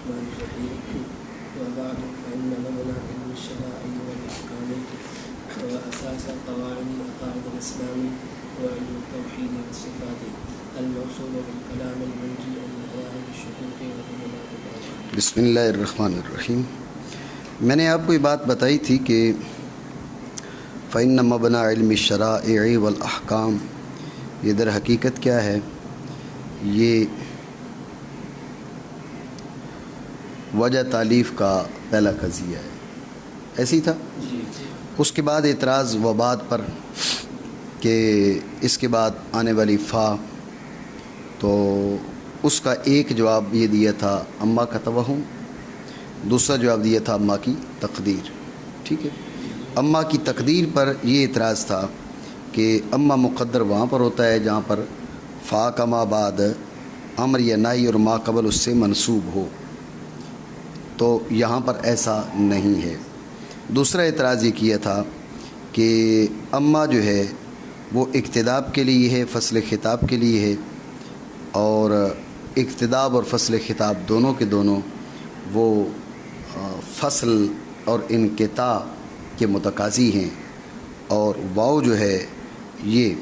الرحمن الرحيم وبعد فإن مبنى علم الشرائع والأحكام وأساس قواعد العقائد الإسلام وعلم التوحيد والصفات الموصول بالكلام المنجي عن مذاهب الشكوك وظلمات الباطل. بسم اللہ الرحمن الرحیم. میں نے آپ کو یہ بات بتائی تھی کہ فإن مبنى علم الشرائع والأحکام، یہ در حقیقت کیا ہے؟ یہ وجہ تالیف کا پہلا قضیہ ہے. ایسی تھا. اس کے بعد اعتراض و بعد پر کہ اس کے بعد آنے والی فا، تو اس کا ایک جواب یہ دیا تھا اما کا توہم، دوسرا جواب دیا تھا اما کی تقدیر. ٹھیک ہے. اما کی تقدیر پر یہ اعتراض تھا کہ اما مقدر وہاں پر ہوتا ہے جہاں پر فا کا ما بعد امر یا نہی اور ما قبل اس سے منسوب ہو، تو یہاں پر ایسا نہیں ہے. دوسرا اعتراض یہ کیا تھا کہ اما جو ہے وہ اقتداب کے لیے ہے، فصل خطاب کے لیے ہے، اور اقتداب اور فصل خطاب دونوں کے دونوں وہ فصل اور انقطاع کے متقاضی ہیں، اور واو جو ہے یہ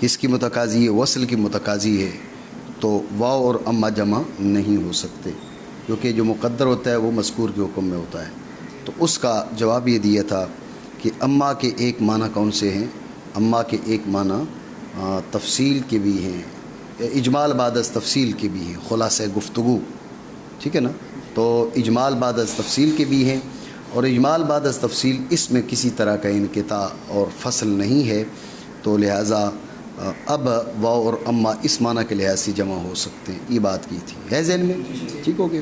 کس کی متقاضی ہے؟ وصل کی متقاضی ہے. تو واو اور اما جمع نہیں ہو سکتے، کیونکہ جو مقدر ہوتا ہے وہ مذکور کے حکم میں ہوتا ہے. تو اس کا جواب یہ دیا تھا کہ اما کے ایک معنی کون سے ہیں؟ اما کے ایک معنی تفصیل کے بھی ہیں، اجمال بعد از تفصیل کے بھی ہیں، خلاصہ گفتگو. ٹھیک ہے نا. تو اجمال بعد از تفصیل کے بھی ہیں، اور اجمال بعد از تفصیل اس میں کسی طرح کا انقطاع اور فصل نہیں ہے، تو لہٰذا اب واو اور اما اس معنی کے لحاظ سے جمع ہو سکتے ہیں. یہ بات کی تھی. ہے ذہن میں؟ ٹھیک ہو گیا.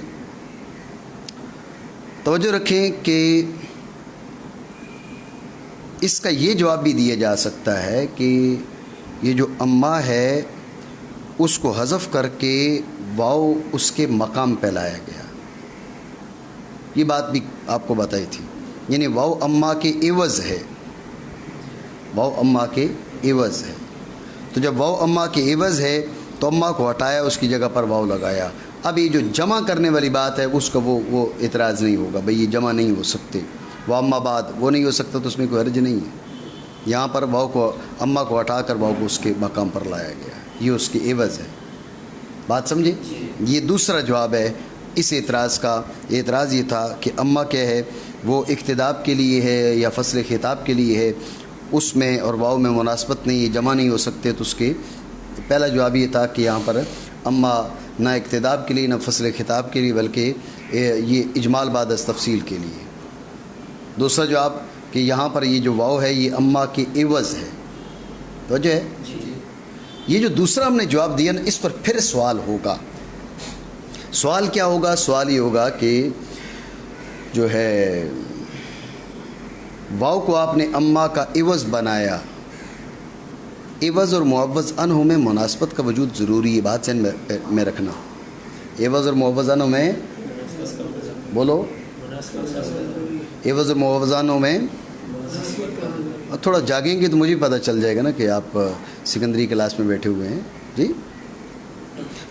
توجہ رکھیں کہ اس کا یہ جواب بھی دیا جا سکتا ہے کہ یہ جو اما ہے اس کو حذف کر کے واو اس کے مقام پہ لایا گیا. یہ بات بھی آپ کو بتائی تھی. یعنی واو اما کے عوض ہے، واو اما کے عوض ہے. تو جب واو اما کے عوض ہے تو اما کو ہٹایا، اس کی جگہ پر واو لگایا. اب یہ جو جمع کرنے والی بات ہے اس کا وہ اعتراض نہیں ہوگا. بھئی یہ جمع نہیں ہو سکتے، واو اما بعد وہ نہیں ہو سکتا، تو اس میں کوئی حرج نہیں ہے. یہاں پر واو کو اما کو ہٹا کر واو کو اس کے مقام پر لایا گیا. یہ اس کی عوض ہے. بات سمجھے؟ یہ دوسرا جواب ہے اس اعتراض کا. اعتراض یہ تھا کہ اما کیا ہے؟ وہ اقتداب کے لیے ہے یا فصل خطاب کے لیے ہے، اس میں اور واو میں مناسبت نہیں ہے، جمع نہیں ہو سکتے. تو اس کے پہلا جواب یہ تھا کہ یہاں پر اما نہ اقتداب کے لیے نہ فصل خطاب کے لیے، بلکہ یہ اجمال بعد از تفصیل کے لیے. دوسرا جواب کہ یہاں پر یہ جو واو ہے یہ اما کے عوض ہے. توجہ ہے؟ یہ جو دوسرا ہم نے جواب دیا نا، اس پر پھر سوال ہوگا. سوال کیا ہوگا؟ سوال یہ ہوگا کہ جو ہے واو کو آپ نے اما کا عوض بنایا، عوض اور معوض عنہ میں مناسبت کا وجود ضروری ہے. بات ذہن میں رکھنا. عوض اور معوض عنہ میں بولو، عوض اور معوض عنہ میں تھوڑا جاگیں گے تو مجھے پتہ چل جائے گا نا کہ آپ سکندری کلاس میں بیٹھے ہوئے ہیں. جی،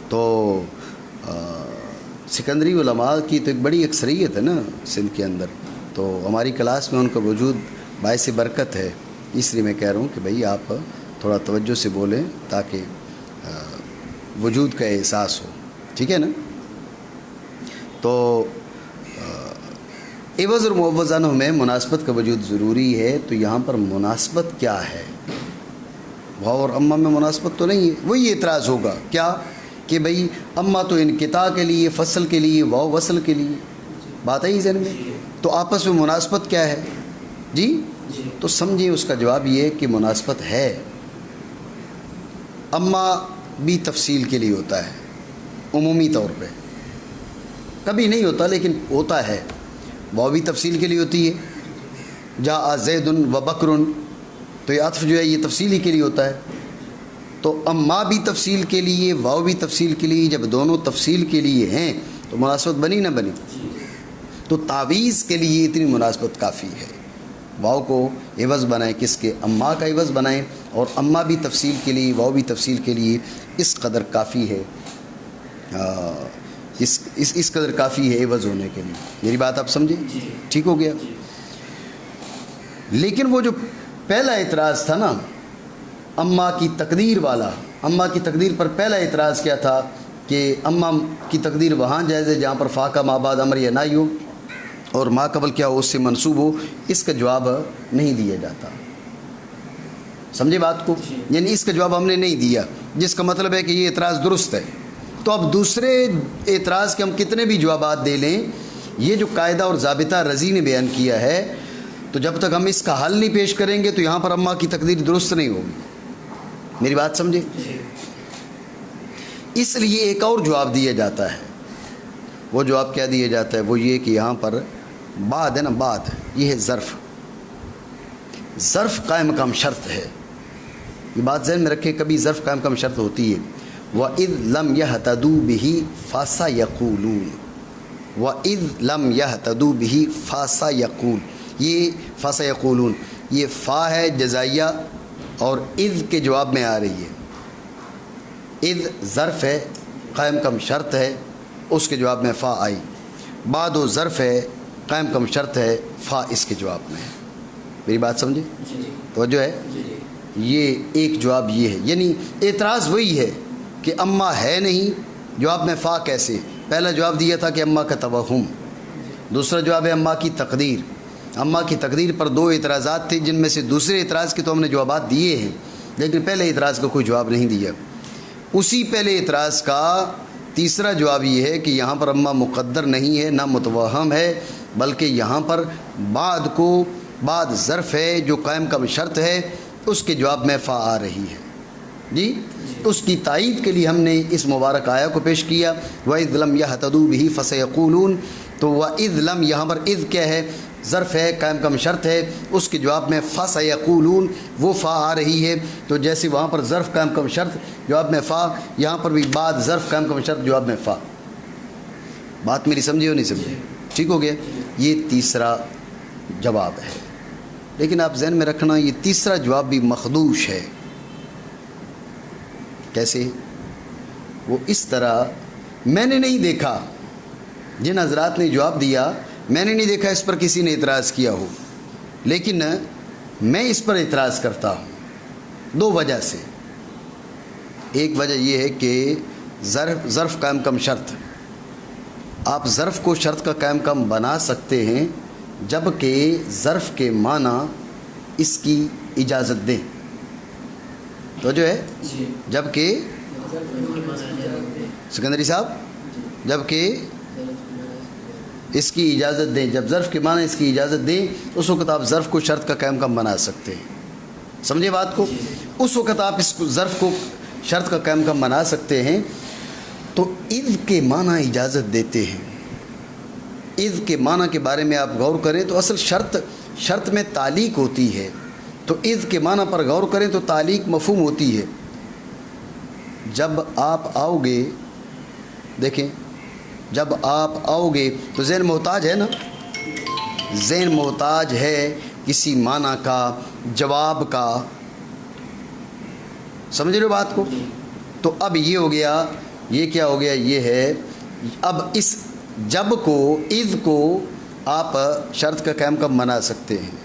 تو سکندری علماء کی تو ایک بڑی اکثریت ہے نا سندھ کے اندر، تو ہماری کلاس میں ان کا وجود باعث برکت ہے. اس لیے میں کہہ رہا ہوں کہ بھئی آپ تھوڑا توجہ سے بولیں تاکہ وجود کا احساس ہو. ٹھیک ہے نا. تو عوض اور معوض عنہ میں مناسبت کا وجود ضروری ہے. تو یہاں پر مناسبت کیا ہے؟ واو اور اما میں مناسبت تو نہیں ہے. وہی اعتراض ہوگا کیا کہ بھئی اما تو انقطاع کے لیے، فصل کے لیے، واو وصل کے لیے. بات آئی ذہن میں؟ تو آپس میں مناسبت کیا ہے؟ جی، تو سمجھیں اس کا جواب یہ ہے کہ مناسبت ہے. اما بھی تفصیل کے لیے ہوتا ہے عمومی طور پہ، کبھی نہیں ہوتا لیکن ہوتا ہے. واو بھی تفصیل کے لیے ہوتی ہے. جاء زید و بکر، تو یہ عطف جو ہے یہ تفصیلی کے لیے ہوتا ہے. تو اما بھی تفصیل کے لیے، واو بھی تفصیل کے لیے. جب دونوں تفصیل کے لیے ہیں تو مناسبت بنی نہ بنی؟ تو تعویض کے لیے اتنی مناسبت کافی ہے. واو کو عوض بنائیں، کس کے؟ اما کا عوض بنائیں، اور اما بھی تفصیل کے لیے، واو بھی تفصیل کے لیے. اس قدر کافی ہے. اس قدر کافی ہے عوض ہونے کے لیے. میری بات آپ سمجھیں؟ ٹھیک ہو گیا. لیکن وہ جو پہلا اعتراض تھا نا اماں کی تقدیر والا، اماں کی تقدیر پر پہلا اعتراض کیا تھا کہ اماں کی تقدیر وہاں جائز ہے جہاں پر فا کا ما بعد امر یا نہی ہو اور ما قبل کیا ہو اس سے منسوب ہو. اس کا جواب نہیں دیا جاتا. سمجھے بات کو؟ یعنی اس کا جواب ہم نے نہیں دیا، جس کا مطلب ہے کہ یہ اعتراض درست ہے. تو اب دوسرے اعتراض کے ہم کتنے بھی جوابات دے لیں، یہ جو قاعدہ اور ضابطہ رضی نے بیان کیا ہے، تو جب تک ہم اس کا حل نہیں پیش کریں گے تو یہاں پر اماں کی تقدیر درست نہیں ہوگی. میری بات سمجھے؟ اس لیے ایک اور جواب دیا جاتا ہے. وہ جواب کیا دیا جاتا ہے؟ وہ یہ کہ یہاں پر بعد ہے نا، بعد یہ ہے ظرف. ظرف قائم مقام شرط ہے. یہ بات ذہن میں رکھیں، کبھی ظرف قائم مقام شرط ہوتی ہے. وَإِذْ لَمْ يَهْتَدُوا بِهِ فَسَيَقُولُونَ وَإِذْ لَمْ يَهْتَدُوا بِهِ فَسَيَقُولُ. یہ فَسَيَقُولُون یہ فا ہے جزائیہ اور اذ کے جواب میں آ رہی ہے. اذ ظرف ہے قائم کم شرط ہے، اس کے جواب میں فا آئی. بعد و ظرف ہے قائم کم شرط ہے، فا اس کے جواب میں ہے. میری بات سمجھے؟ توجہ ہے؟ یہ ایک جواب یہ ہے. یعنی اعتراض وہی ہے کہ اماں ہے نہیں، جواب میں فا کیسے. پہلا جواب دیا تھا کہ اماں کا توہم، دوسرا جواب ہے اماں کی تقدیر. اماں کی تقدیر پر دو اعتراضات تھے، جن میں سے دوسرے اعتراض کے تو ہم نے جوابات دیے ہیں، لیکن پہلے اعتراض کا کوئی جواب نہیں دیا. اسی پہلے اعتراض کا تیسرا جواب یہ ہے کہ یہاں پر اماں مقدر نہیں ہے، نہ متوہم ہے، بلکہ یہاں پر بعد ظرف ہے جو قائم کا شرط ہے، اس کے جواب میں فا آ رہی ہے. جی اس کی تائید کے لیے ہم نے اس مبارک آیا کو پیش کیا. وَإِذْ لَمْ يَهْتَدُوا بِهِ فَسَيَقُولُونَ. تو وَإِذْ لَمْ یہاں پر اذ کیا ہے؟ ظرف ہے قائم کم شرط ہے، اس کے جواب میں فَسَيَقُولُونَ وہ فا آ رہی ہے. تو جیسے وہاں پر ظرف قائم کم شرط جواب میں فا، یہاں پر بھی بعد ظرف قائم کم شرط جواب میں فا. بات میری سمجھی ہو نہیں سمجھی؟ ٹھیک ہو گیا. یہ تیسرا جواب ہے. لیکن آپ ذہن میں رکھنا یہ تیسرا جواب بھی مخدوش ہے. کیسے؟ وہ اس طرح میں نے نہیں دیکھا، جن حضرات نے جواب دیا میں نے نہیں دیکھا اس پر کسی نے اعتراض کیا ہو، لیکن میں اس پر اعتراض کرتا ہوں دو وجہ سے. ایک وجہ یہ ہے کہ ظرف قائم کم شرط، آپ ظرف کو شرط کا قائم کم بنا سکتے ہیں جب کہ ظرف کے معنی اس کی اجازت دیں. تو جو ہے جب کہ سکندری صاحب جب کہ اس کی اجازت دیں، جب ظرف کے معنی اس کی اجازت دیں اس وقت آپ ظرف کو شرط کا قائم کم بنا سکتے ہیں. سمجھے بات کو؟ اس وقت آپ اس ظرف کو شرط کا قائم کم بنا سکتے ہیں. تو اذ کے معنی اجازت دیتے ہیں. اذ کے معنی کے بارے میں آپ غور کریں تو اصل شرط میں تعلیق ہوتی ہے. تو اذ کے معنی پر غور کریں تو تعلیق مفہوم ہوتی ہے. جب آپ آؤ گے، دیکھیں جب آپ آؤ گے تو ذہن محتاج ہے نا، ذہن محتاج ہے کسی معنی کا، جواب کا. سمجھ رہے ہو بات کو؟ تو اب یہ ہو گیا، یہ کیا ہو گیا؟ یہ ہے اب اس جب کو، اذ کو آپ شرط کا قائم کم بنا سکتے ہیں،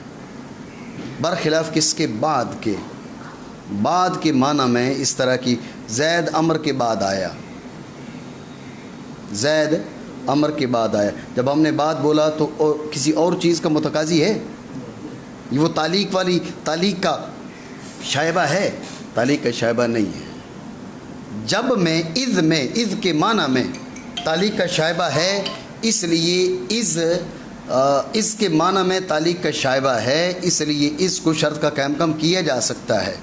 برخلاف کس کے؟ بعد کے معنی میں اس طرح کی زید امر کے بعد آیا، زید امر کے بعد آیا. جب ہم نے بعد بولا تو کسی اور چیز کا متقاضی ہے؟ وہ تعلیق کا شائبہ ہے؟ تعلیق کا شائبہ نہیں ہے. جب میں اذ کے معنی میں تعلیق کا شائبہ ہے، اس لیے اس کے معنی میں تعلیق کا شائبہ ہے، اس لیے اس کو شرط کا قائم کم کیا جا سکتا ہے.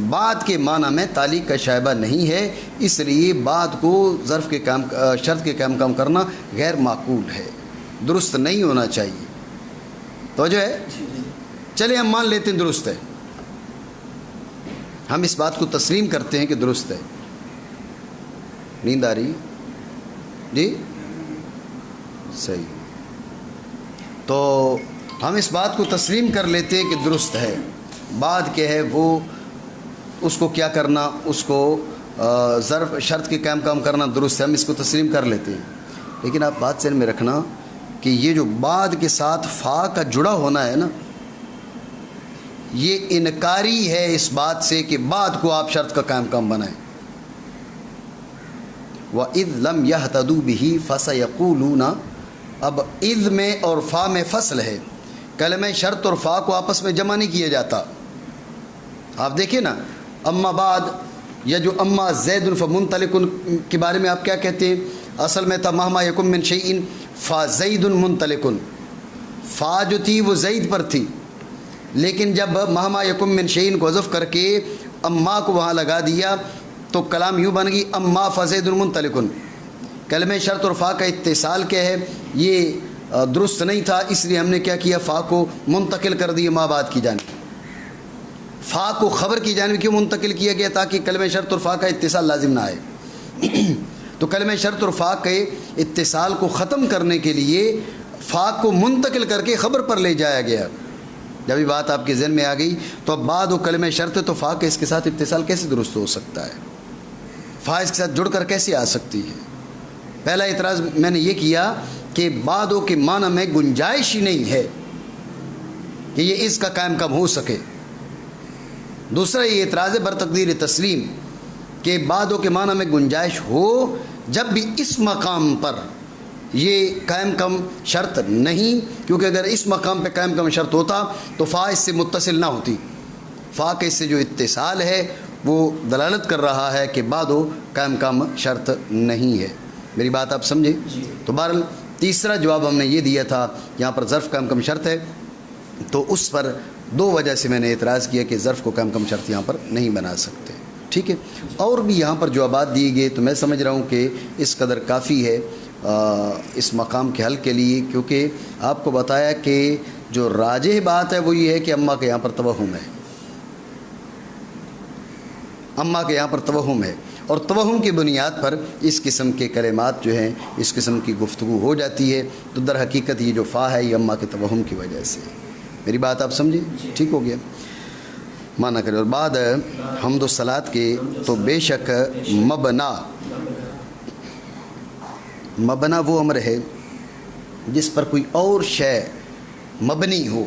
بعد کے معنی میں تعلیق کا شائبہ نہیں ہے، اس لیے بعد کو شرط کے قائم کم کرنا غیر معقول ہے، درست نہیں ہونا چاہیے. تو جو ہے چلے ہم مان لیتے ہیں درست ہے، ہم اس بات کو تسلیم کرتے ہیں کہ درست ہے. نیند آ رہی؟ جی صحیح. تو ہم اس بات کو تسلیم کر لیتے ہیں کہ درست ہے. بعد کیا ہے وہ اس کو کیا کرنا، اس کو ظرف شرط کے کام کرنا درست ہے، ہم اس کو تسلیم کر لیتے ہیں، لیکن آپ بات ذہن میں رکھنا کہ یہ جو بعد کے ساتھ فا کا جڑا ہونا ہے نا، یہ انکاری ہے اس بات سے کہ بعد کو آپ شرط کا کام بنائیں۔ وَإِذْ لَمْ يَهْتَدُوا بِهِ فَسَيَقُولُونَ، اب اذ میں اور فا میں فصل ہے، کلمہ شرط اور فا کو آپس میں جمع نہیں کیا جاتا۔ آپ دیکھیں نا، اما بعد یا جو اما زید فمنطلق کے بارے میں آپ کیا کہتے ہیں؟ اصل میں تھا مہما یکم من شیء فزید منطلق، فا جو تھی وہ زید پر تھی، لیکن جب مہما یکم من شیء کو حذف کر کے اما کو وہاں لگا دیا تو کلام یوں بن گئی اما فزید منطلق۔ کلمہ شرط اور فا کا اتصال کیا ہے؟ یہ درست نہیں تھا، اس لیے ہم نے کیا کیا؟ فا کو منتقل کر دیا ما بعد کی جانب۔ فا کو خبر کی جانب کیوں منتقل کیا گیا؟ تاکہ کلمہ شرط اور فا کا اتصال لازم نہ آئے۔ تو کلمہ شرط اور فا کے اتصال کو ختم کرنے کے لیے فا کو منتقل کر کے خبر پر لے جایا گیا۔ جب یہ بات آپ کے ذہن میں آ گئی تو اب بعد وہ کلمہ شرط ہے تو فا کے اس کے ساتھ اتصال کیسے درست ہو سکتا ہے؟ فا اس کے ساتھ جڑ کر کیسے آ سکتی ہے؟ پہلا اعتراض میں نے یہ کیا کہ بعدوں کے معنی میں گنجائش ہی نہیں ہے کہ یہ اس کا قائم ہو سکے۔ دوسرا یہ اعتراض ہے برتقدیر تسلیم کہ بعدوں کے معنی میں گنجائش ہو جب بھی اس مقام پر یہ قائم شرط نہیں، کیونکہ اگر اس مقام پہ قائم شرط ہوتا تو فا اس سے متصل نہ ہوتی۔ فا کے اس سے جو اتصال ہے وہ دلالت کر رہا ہے کہ بعدو قائم شرط نہیں ہے۔ میری بات آپ سمجھے؟ تو بہرحال تیسرا جواب ہم نے یہ دیا تھا، یہاں پر ظرف قائم شرط ہے، تو اس پر دو وجہ سے میں نے اعتراض کیا کہ ظرف کو قائم شرط یہاں پر نہیں بنا سکتے۔ ٹھیک ہے، اور بھی یہاں پر جوابات دیے گئے تو میں سمجھ رہا ہوں کہ اس قدر کافی ہے اس مقام کے حل کے لیے، کیونکہ آپ کو بتایا کہ جو راجح بات ہے وہ یہ ہے کہ اماں کے یہاں پر توہم ہے، اماں کے یہاں پر توہم ہے، اور توہم کی بنیاد پر اس قسم کے کلمات جو ہیں، اس قسم کی گفتگو ہو جاتی ہے، تو در حقیقت یہ جو فا ہے یہ اماں کے توہم کی وجہ سے۔ میری بات آپ سمجھیں؟ ٹھیک ہو گیا، مانا کرے۔ اور بعد حمد و صلات کے تو بے شک مبنا وہ امر ہے جس پر کوئی اور شے مبنی ہو،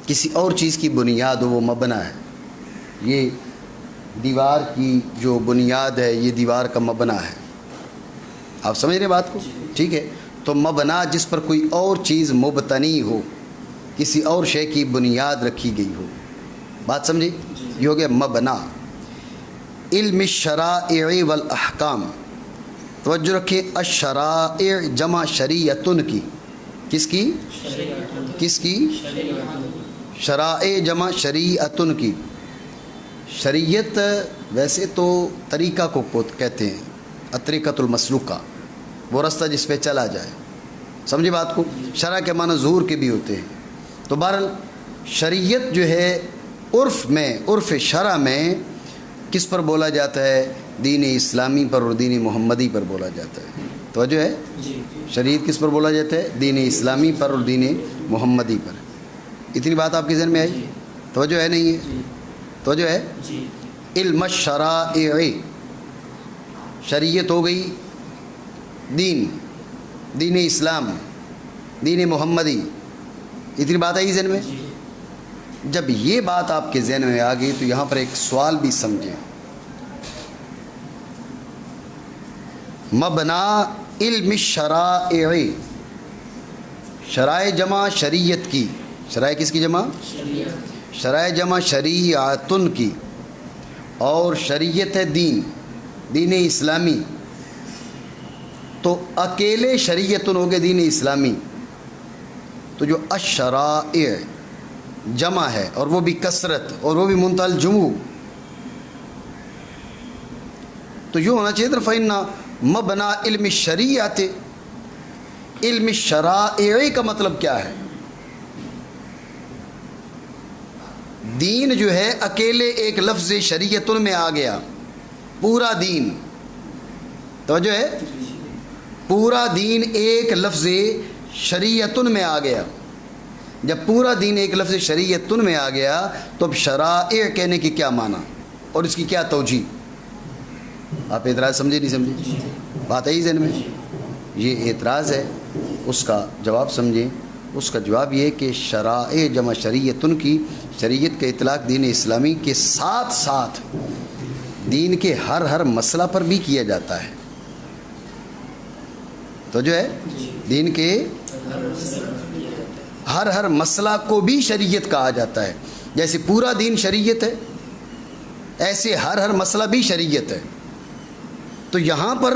کسی اور چیز کی بنیاد ہو، وہ مبنا ہے۔ یہ دیوار کی جو بنیاد ہے یہ دیوار کا مبنا ہے، آپ سمجھ رہے بات کو؟ ٹھیک ہے، تو مبنا جس پر کوئی اور چیز مبتنی ہو، کسی اور شے کی بنیاد رکھی گئی ہو، بات سمجھے؟ یہ ہو گیا مبنا۔ علم الشرائع والاحکام، توجہ رکھیں، الشرائع جمع شریعتن کی، کس کی؟ شرائع جمع شریعتن کی۔ شریعت ویسے تو طریقہ کو کہتے ہیں، الطریقۃ المسلوکہ، وہ رستہ جس پہ چلا جائے، سمجھے بات کو؟ شرع کے معنی ظہور کے بھی ہوتے ہیں۔ تو بہرحال شریعت جو ہے عرف شرع میں کس پر بولا جاتا ہے؟ دین اسلامی پر اور دین محمدی پر بولا جاتا ہے۔ توجہ ہے؟ شریعت کس پر بولا جاتا ہے؟ دین اسلامی پر اور دین محمدی پر۔ اتنی بات آپ کے ذہن میں آئی؟ توجہ ہے نہیں ہے؟ توجہ ہے؟ علم الشرائع، شریعت ہو گئی دین اسلام، دین محمدی، اتنی بات آئی ذہن میں؟ جب یہ بات آپ کے ذہن میں آ گئی تو یہاں پر ایک سوال بھی سمجھیں۔ مبنا علم الشرائع، شرائع جمع شریعت کی، شرائع کس کی جمع؟ شرائع جمع شریعتن کی، اور شریعت ہے دین اسلامی، تو اکیلے شریعتن ہو گئے دین اسلامی، تو جو الشرائع جمع ہے اور وہ بھی کثرت اور وہ بھی منتہی الجموع، تو یوں ہونا چاہیے طرف فَإِنَّ مبنا علم الشریعت، علم الشرائع کا مطلب کیا ہے؟ دین جو ہے اکیلے ایک لفظ شریعتن میں آ گیا، پورا دین، توجہ ہے؟ پورا دین ایک لفظ شریعتن میں آ گیا۔ جب پورا دین ایک لفظ شریعتن میں آ گیا تو اب شرائع کہنے کی کیا معنی؟ اور اس کی کیا توجیہ؟ آپ اعتراض سمجھے نہیں سمجھے؟ بات ہے ذہن میں؟ یہ اعتراض ہے، اس کا جواب سمجھیں۔ اس کا جواب یہ کہ شرائع جمع شریعتن کی، شریعت کا اطلاق دین اسلامی کے ساتھ ساتھ دین کے ہر مسئلہ پر بھی کیا جاتا ہے۔ تو جو ہے دین کے ہر مسئلہ کو بھی شریعت کہا جاتا ہے۔ جیسے پورا دین شریعت ہے، ایسے ہر مسئلہ بھی شریعت ہے۔ تو یہاں پر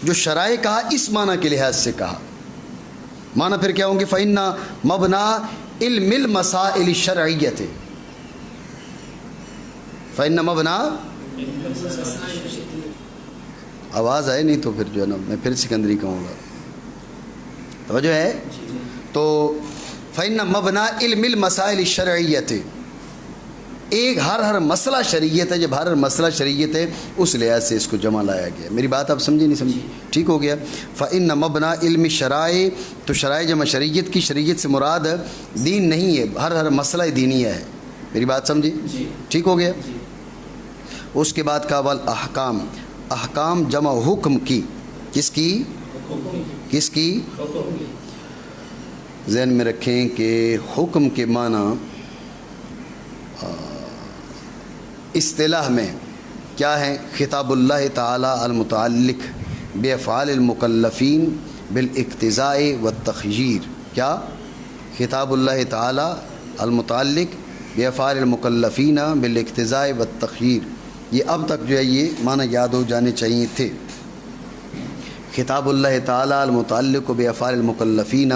جو شرائع کہا اس معنی کے لحاظ سے کہا، معنی پھر کیا ہوں گے؟ فَإِنَّ مَبْنَا عِلْمِ الْمَسَائِلِ الشَّرْعِيَّةِ، فَإِنَّ مَبْنَا، آواز آئے نہیں تو پھر جو ہے نا میں پھر سکندری کہوں گا، توجہ ہے؟ تو فَإِنَّ مَبْنَا عِلْمِ الْمَسَائِلِ الشَّرْعِيَّةِ، ایک ہر مسئلہ شریعت ہے۔ جب ہر مسئلہ شریعت ہے اس لحاظ سے اس کو جمع لایا گیا۔ میری بات آپ سمجھے نہیں سمجھے؟ ٹھیک ہو گیا۔ فَإِنَّ مَبْنَا عِلْمِ الشَّرَائِعِ، تو شرائع جمع شریعت کی، شریعت سے مراد دین نہیں ہے، ہر مسئلہ دینیہ ہے۔ میری بات سمجھے؟ ٹھیک ہو گیا۔ اس کے بعد کا والاحکام، احکام جمع حکم کی، کس کی؟ کس کی؟ ذہن میں رکھیں کہ حکم کے معنی اصطلاح میں کیا ہے؟ خطاب اللہ تعالی المتعلق بافعال المکلفین بالاقتضاء والتخییر۔ کیا؟ خطاب اللہ تعالی المتعلق بافعال المکلفین بالاقتضاء والتخییر۔ یہ اب تک جو ہے یہ معنی یاد ہو جانے چاہیے تھے۔ خطاب اللہ تعالی المتعلق بافعال المکلفین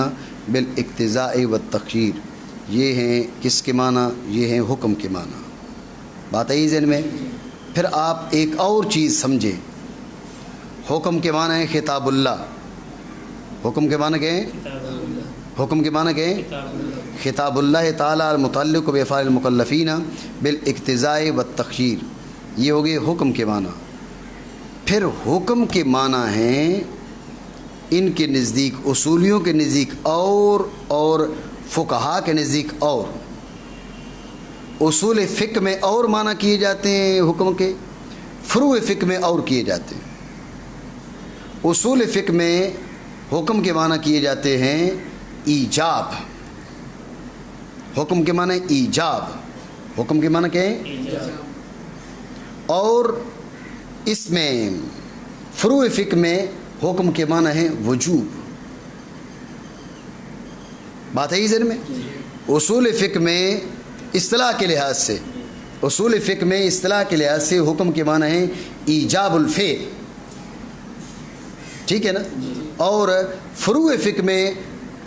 بالاقتضاء والتخییر، یہ ہیں کس کے معنی؟ یہ ہیں حکم کے معنی۔ بات ہے ذہن میں؟ پھر آپ ایک اور چیز سمجھیں، حکم کے معنی ہے خطاب اللہ، حکم کے معنی کیا ہیں؟ حکم کے معنی کیا ہیں؟ خطاب اللہ تعالی المتعلق بافعال المکلفین بالاقتضاء والتخییر، یہ ہو گئے حکم کے معنی۔ پھر حکم کے معنی ہیں ان کے نزدیک، اصولیوں کے نزدیک اور فقہا کے نزدیک، اور اصول فقہ میں اور معنی کیے جاتے ہیں حکم کے، فروع فقہ میں اور کیے جاتے ہیں۔ اصول فقہ میں حکم کے معنی کیے جاتے ہیں ایجاب، حکم کے معنی ایجاب، حکم کے معنی کیا ہے؟ اور اس میں فروع فقہ میں حکم کے معنی ہے وجوب۔ بات ہے ذہن میں؟ اصول فقہ میں اصطلاح کے لحاظ سے، اصول فقہ میں اصطلاح کے لحاظ سے حکم کے معنی ہے ایجاب الفعل، ٹھیک ہے نا؟ اور فروع فقہ میں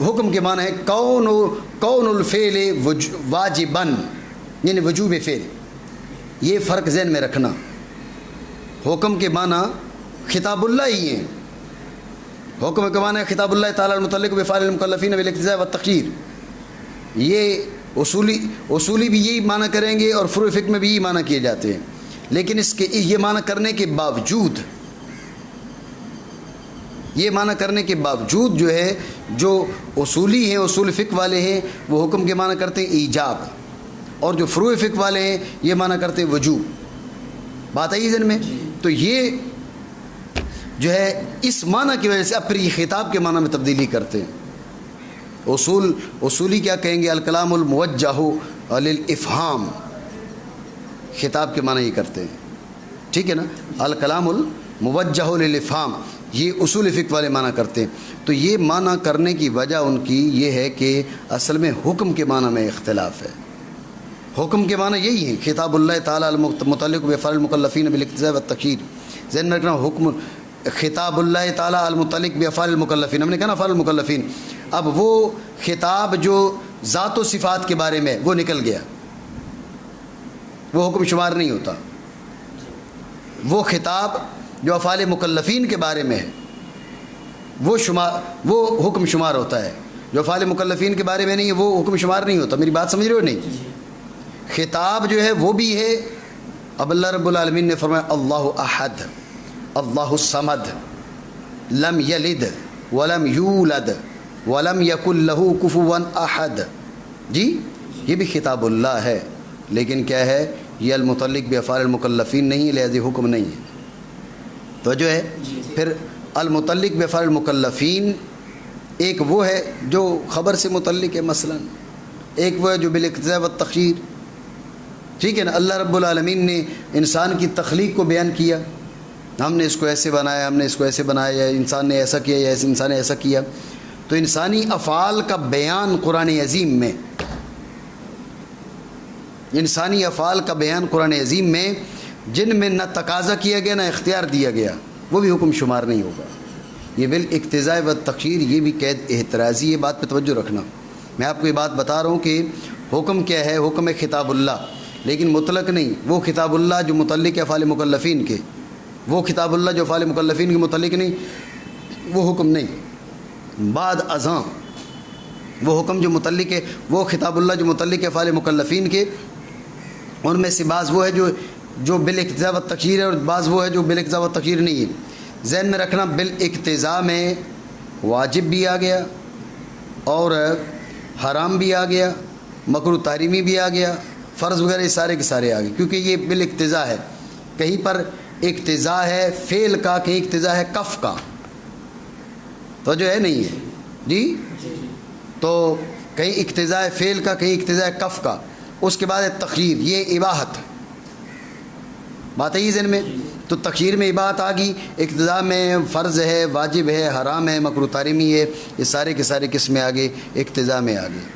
حکم کے معنی ہے کون الفعل واجباً، یعنی وجوب فعل۔ یہ فرق ذہن میں رکھنا، حکم کے معنی خطاب اللہ ہی ہیں، حکم کے معنی خطاب اللہ تعالی المتعلق بافعال المکلفین بالاقتضاء والتخییر۔ یہ اصولی بھی یہی معنی کریں گے اور فروع فقہ میں بھی یہی معنی کیے جاتے ہیں، لیکن اس کے یہ معنی کرنے کے باوجود جو ہے جو اصولی ہیں، اصول فقہ والے ہیں، وہ حکم کے معنی کرتے ہیں ایجاب، اور جو فروع فقہ والے ہیں یہ معنی کرتے ہیں وجوب۔ بات آئی ذہن میں؟ تو یہ جو ہے اس معنی کی وجہ سے اب پھر یہ خطاب کے معنی میں تبدیلی کرتے ہیں۔ اصولی کیا کہیں گے؟ الکلام الموجہ للافہام، خطاب کے معنی یہ کرتے ہیں، ٹھیک ہے نا؟ الکلام الموجہ للافہام، یہ اصول فقہ والے معنی کرتے ہیں۔ تو یہ معنی کرنے کی وجہ ان کی یہ ہے کہ اصل میں حکم کے معنی میں اختلاف ہے۔ حکم کے معنی یہی ہے خطاب اللہ تعالی المتعلق بافعال المکلفین بالاقتضاء والتخییر۔ ذہن میں رکھنا، حکم خطاب اللہ تعالی المتعلق بافعال المکلفین، ہم نے کہا نا افعال المکلفین، اب وہ خطاب جو ذات و صفات کے بارے میں وہ نکل گیا، وہ حکم شمار نہیں ہوتا۔ وہ خطاب جو افعال مکلفین کے بارے میں ہے وہ حکم شمار ہوتا ہے، جو افعال مکلفین کے بارے میں نہیں ہے وہ حکم شمار نہیں ہوتا۔ میری بات سمجھ رہے ہو نہیں؟ خطاب جو ہے وہ بھی ہے، اب اللہ رب العالمین نے فرمایا اللہ احد، اللہ الصمد، لم یلد ولم یولد ولم یکن لہ کفوا احد، جی یہ بھی خطاب اللہ ہے، لیکن کیا ہے؟ یہ المتعلق بافعال المکلفین نہیں ہے، لہذا حکم نہیں ہے۔ تو جو ہے پھر المتعلق بافعال المکلفین ایک وہ ہے جو خبر سے متعلق ہے، مثلا ایک وہ ہے جو بالاقتضاء والتخییر، ٹھیک ہے نا۔ اللہ رب العالمین نے انسان کی تخلیق کو بیان کیا، ہم نے اس کو ایسے بنایا، ہم نے اس کو ایسے بنایا، یا انسان نے ایسا کیا، یا انسان نے ایسا کیا۔ تو انسانی افعال کا بیان قرآن عظیم میں، انسانی افعال کا بیان قرآن عظیم میں جن میں نہ تقاضا کیا گیا نہ اختیار دیا گیا، وہ بھی حکم شمار نہیں ہوگا۔ یہ بالاقتضاء والتخییر، یہ بھی قید احترازی ہے، بات پہ توجہ رکھنا۔ میں آپ کو یہ بات بتا رہا ہوں کہ حکم کیا ہے، حکم ہے خطاب اللہ، لیکن مطلق نہیں۔ وہ خطاب اللہ جو متعلق ہے افعال مکلفین کے، وہ خطاب اللہ جو افعال مکلفین کے متعلق نہیں، وہ حکم نہیں۔ بعد ازاں وہ حکم جو متعلق ہے، وہ خطاب اللہ جو متعلق ہے افعال مکلفین کے، ان میں سے بعض وہ ہے جو بالاقتضاء والتخییر ہے، اور بعض وہ ہے جو بالاقتضاء والتخییر نہیں ہے۔ ذہن میں رکھنا، بالاقتضاء میں واجب بھی آ گیا اور حرام بھی آ گیا، مکروہ تحریمی بھی آ گیا، فرض وغیرہ یہ سارے کے سارے آ گئے، کیونکہ یہ بالاقتضاء ہے۔ کہیں پر اقتضاء ہے فعل کا، کہیں اقتضاء ہے کف کا، تو جو ہے نہیں ہے جی، تو کہیں اقتضاء ہے فعل کا، کہیں اقتضاء ہے کف کا۔ اس کے بعد ہے تخییر، یہ اباحت، بات ہے یہ ذہن میں۔ تو تخییر میں اباحت آ گئی، اقتضاء میں فرض ہے، واجب ہے، حرام ہے، مکروہ تحریمی ہے، یہ سارے کے سارے کس میں آ گئے، اقتضاء میں آ گئے،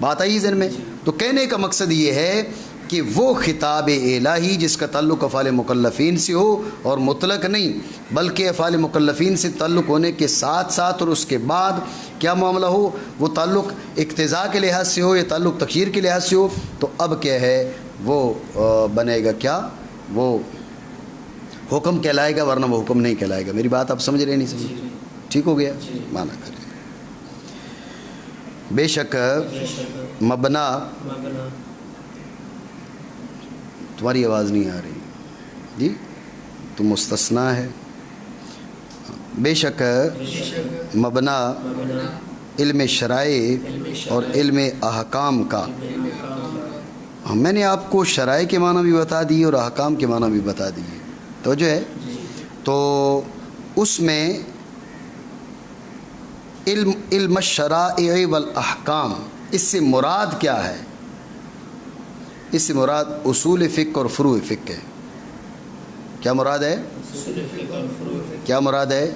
بات آئی ذہن میں۔ تو کہنے کا مقصد یہ ہے کہ وہ خطاب الہی جس کا تعلق افعال مکلفین سے ہو، اور مطلق نہیں بلکہ افعال مکلفین سے تعلق ہونے کے ساتھ ساتھ اور اس کے بعد کیا معاملہ ہو، وہ تعلق اقتضاء کے لحاظ سے ہو یا تعلق تخییر کے لحاظ سے ہو، تو اب کیا ہے وہ بنے گا، کیا وہ حکم کہلائے گا، ورنہ وہ حکم نہیں کہلائے گا۔ میری بات آپ سمجھ رہے نہیں سمجھ؟ ٹھیک ہو گیا، مانا کریں۔ بے شک مبنا، تمہاری آواز نہیں آ رہی جی، تو مستثنا ہے۔ بے شک مبنا علم شرائع اور علم احکام کا، میں نے آپ کو شرائع کے معنی بھی بتا دی اور احکام کے معنی بھی بتا دیے، تو جو ہے تو اس میں علم الشرائع والاحکام، اس سے مراد کیا ہے؟ اس سے مراد اصول فقہ اور فروع فقہ ہے۔ کیا مراد ہے؟ کیا مراد ہے؟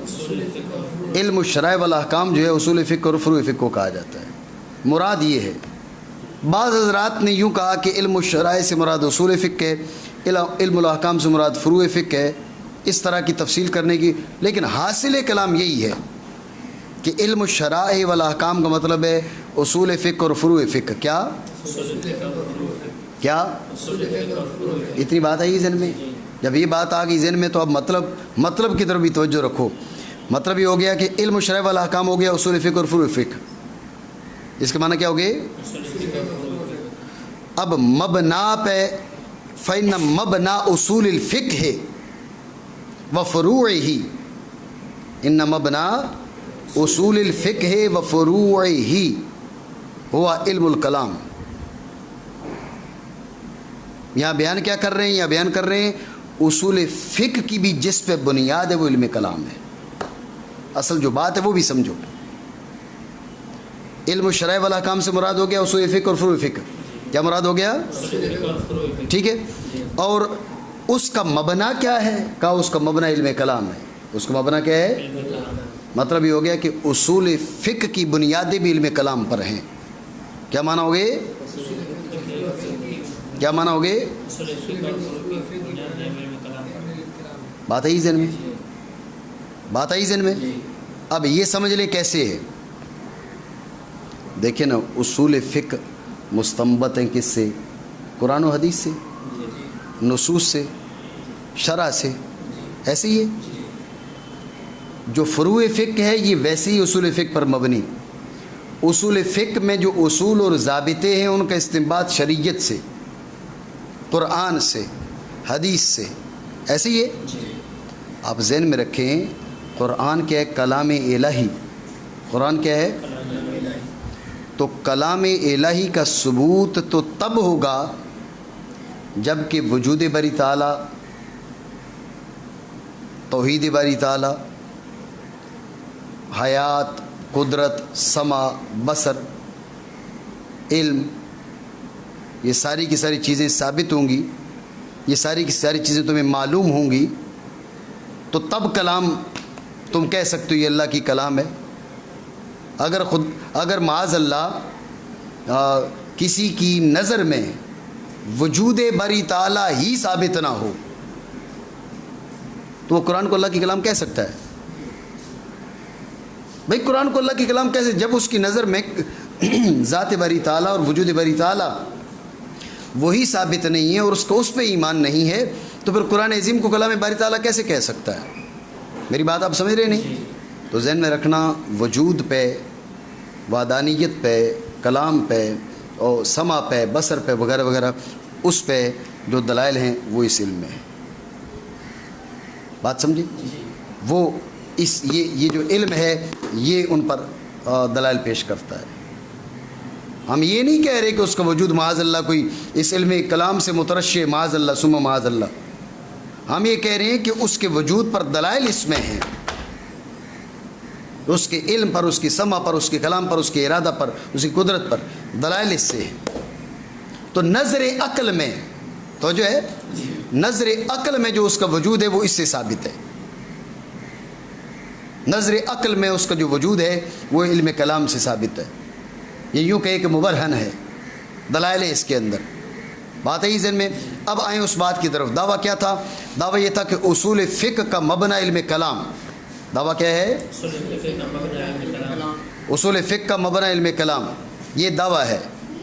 علم الشرائع والاحکام جو ہے اصول فقہ اور فروع فقہ کو کہا جاتا ہے۔ مراد یہ ہے، بعض حضرات نے یوں کہا کہ علم الشرائع سے مراد اصول فقہ ہے، علم الاحکام سے مراد فروع فقہ ہے، اس طرح کی تفصیل کرنے کی، لیکن حاصل کلام یہی ہے کہ علم الشرائع والاحکام کا مطلب ہے اصول فقہ اور فروع فقہ۔ کیا کیا اتنی بات آئی ذہن میں؟ جب یہ بات آ گئی ذہن میں تو اب مطلب کی طرف بھی توجہ رکھو۔ مطلب یہ ہو گیا کہ علم الشرائع والاحکام ہو گیا اصول فقہ اور فروع فقہ، اس کے معنی کیا ہو گئے؟ اب مبنا پہ، فإن مبنا اصول الفقہ وفروعہ، ان مبنا اصول الفقہ وفروعہ ہوا علم الکلام۔ یہاں بیان کیا کر رہے ہیں؟ یہاں بیان کر رہے ہیں اصول فقہ کی بھی جس پہ بنیاد ہے وہ علم کلام ہے۔ اصل جو بات ہے وہ بھی سمجھو، علم الشرائع والاحکام سے مراد ہو گیا اصول فقہ اور فروع فقہ۔ کیا مراد ہو گیا؟ ٹھیک ہے۔ اور اس کا مبنا کیا ہے؟ کہا اس کا مبنا علم کلام ہے۔ اس کا مبنا کیا ہے؟ مطلب یہ ہو گیا کہ اصول فقہ کی بنیادیں بھی علم کلام پر ہیں۔ کیا معنی ہو گئے؟ کیا معنی ہو گئے؟ بات آئی ذہن میں؟ بات آئی ذہن میں؟ اب یہ سمجھ لیں کیسے ہے۔ دیکھیں نا، اصول فقہ مستنبط ہیں کس سے؟ قرآن و حدیث سے، نصوص سے، شرع سے، ایسے ہی ہے۔ جو فروع فقہ ہے یہ ویسے ہی اصول فقہ پر مبنی۔ اصول فقہ میں جو اصول اور ضابطے ہیں ان کا استنباط شریعت سے، قرآن سے، حدیث سے، ایسے ہی ہے۔ آپ ذہن میں رکھیں، قرآن کیا ہے؟ کلام الہی۔ قرآن کیا ہے؟ تو کلام الہی کا ثبوت تو تب ہوگا جبکہ وجود باری تعالیٰ، توحید باری تعالیٰ، حیات، قدرت، سمع، بصر، علم، یہ ساری کی ساری چیزیں ثابت ہوں گی، یہ ساری کی ساری چیزیں تمہیں معلوم ہوں گی، تو تب کلام تم کہہ سکتے ہو یہ اللہ کی کلام ہے۔ اگر معاذ اللہ کسی کی نظر میں وجود باری تعالیٰ ہی ثابت نہ ہو تو وہ قرآن کو اللہ کی کلام کہہ سکتا ہے؟ بھئی قرآن کو اللہ کی کلام کیسے، جب اس کی نظر میں ذات باری تعالیٰ اور وجود باری تعالیٰ وہی ثابت نہیں ہے اور اس کو اس پہ ایمان نہیں ہے، تو پھر قرآن عظیم کو کلام باری تعالیٰ کیسے کہہ سکتا ہے؟ میری بات آپ سمجھ رہے نہیں؟ تو ذہن میں رکھنا، وجود پہ، وحدانیت پہ، کلام پہ اور سمع پہ، بصر پہ وغیرہ وغیرہ، اس پہ جو دلائل ہیں وہ اس علم میں ہے۔ بات سمجھی؟ وہ یہ جو علم ہے یہ ان پر دلائل پیش کرتا ہے۔ ہم یہ نہیں کہہ رہے کہ اس کا وجود معاذ اللہ کوئی اس علم کلام سے مترشح، معاذ اللہ ثم معاذ اللہ، ہم یہ کہہ رہے ہیں کہ اس کے وجود پر دلائل اس میں ہیں، اس کے علم پر، اس کی سمع پر، اس کے کلام پر، اس کے ارادہ پر، اس کی قدرت پر دلائل اس سے ہیں۔ تو نظر عقل میں تو جو ہے، نظر عقل میں جو اس کا وجود ہے وہ اس سے ثابت ہے، نظر عقل میں اس کا جو وجود ہے وہ علم کلام سے ثابت ہے، یہ یوں کہے کہ مبرہن ہے، دلائل ہے اس کے اندر۔ بات ہے ذہن میں؟ اب آئیں اس بات کی طرف۔ دعویٰ کیا تھا؟ دعویٰ یہ تھا کہ اصول فقہ کا مبنی علم کلام۔ دعویٰ کیا ہے؟ اصول فقہ کا مبنی علم کلام، یہ دعویٰ ہے۔